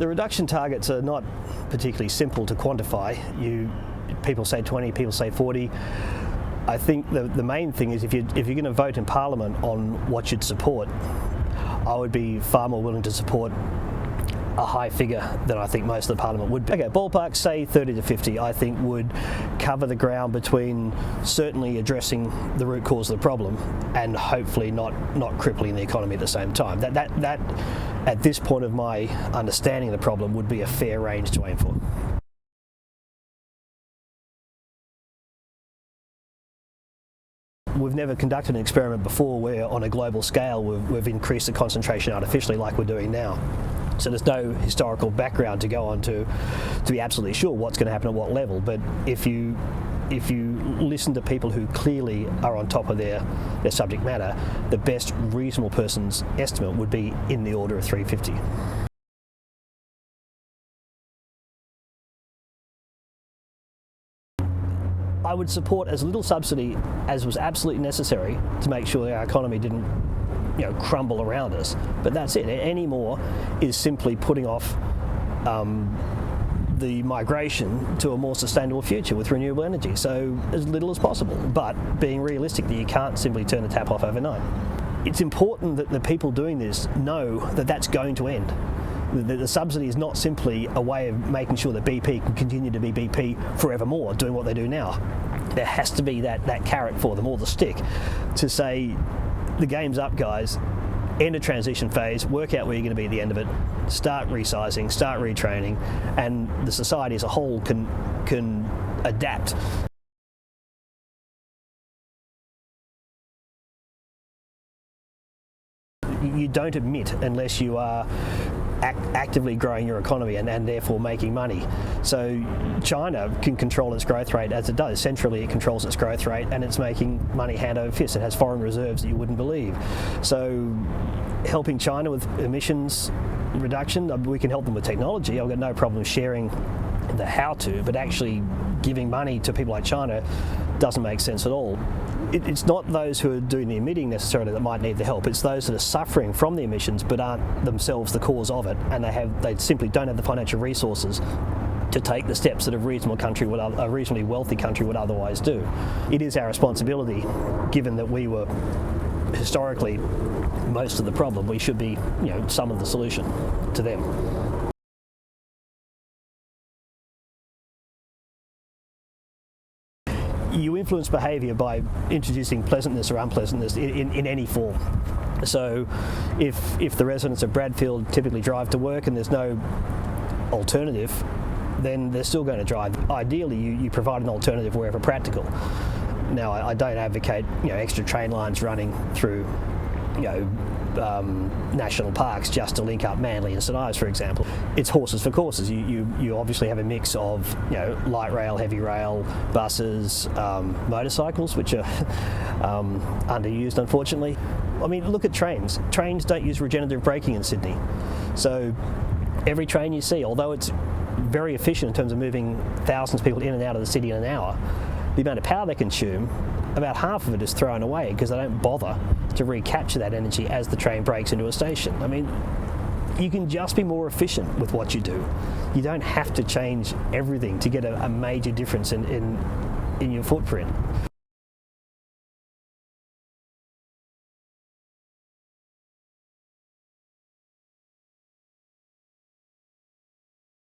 The reduction targets are not particularly simple to quantify. People say 20, people say 40. I think the main thing is if you're going to vote in Parliament on what you'd support, I would be far more willing to support a high figure than I think most of the Parliament would be. Okay, ballpark, say 30 to 50, I think would cover the ground between certainly addressing the root cause of the problem and hopefully not crippling the economy at the same time. That at this point of my understanding of the problem would be a fair range to aim for. We've never conducted an experiment before where on a global scale we've increased the concentration artificially like we're doing now. So there's no historical background to go on to be absolutely sure what's going to happen at what level. But if you listen to people who clearly are on top of their subject matter, the best reasonable person's estimate would be in the order of 350. I would support as little subsidy as was absolutely necessary to make sure our economy didn't crumble around us. But that's it. Any more is simply putting off the migration to a more sustainable future with renewable energy. So as little as possible, but being realistic that you can't simply turn the tap off overnight. It's important that the people doing this know that that's going to end. The subsidy is not simply a way of making sure that BP can continue to be BP forevermore, doing what they do now. There has to be that carrot for them, or the stick, to say, the game's up, guys. End a transition phase, work out where you're going to be at the end of it, start resizing, start retraining, and the society as a whole can adapt. You don't emit unless you are actively growing your economy and therefore making money. So China can control its growth rate as it does. Centrally it controls its growth rate and it's making money hand over fist. It has foreign reserves that you wouldn't believe. So helping China with emissions reduction, we can help them with technology. I've got no problem sharing the how-to, but actually giving money to people like China doesn't make sense at all. It's not those who are doing the emitting necessarily that might need the help. It's those that are suffering from the emissions but aren't themselves the cause of it, and they simply don't have the financial resources to take the steps that a reasonably wealthy country would otherwise do. It is our responsibility, given that we were historically most of the problem. We should be, some of the solution to them. You influence behaviour by introducing pleasantness or unpleasantness in any form. So if the residents of Bradfield typically drive to work and there's no alternative, then they're still going to drive. Ideally, you provide an alternative wherever practical. Now, I don't advocate extra train lines running through national parks just to link up Manly and St Ives, for example. It's horses for courses. You obviously have a mix of light rail, heavy rail, buses, motorcycles, which are underused, unfortunately. I mean, look at trains. Trains don't use regenerative braking in Sydney. So every train you see, although it's very efficient in terms of moving thousands of people in and out of the city in an hour, the amount of power they consume, about half of it is thrown away because they don't bother to recapture that energy as the train breaks into a station. I mean, you can just be more efficient with what you do. You don't have to change everything to get a major difference in your footprint.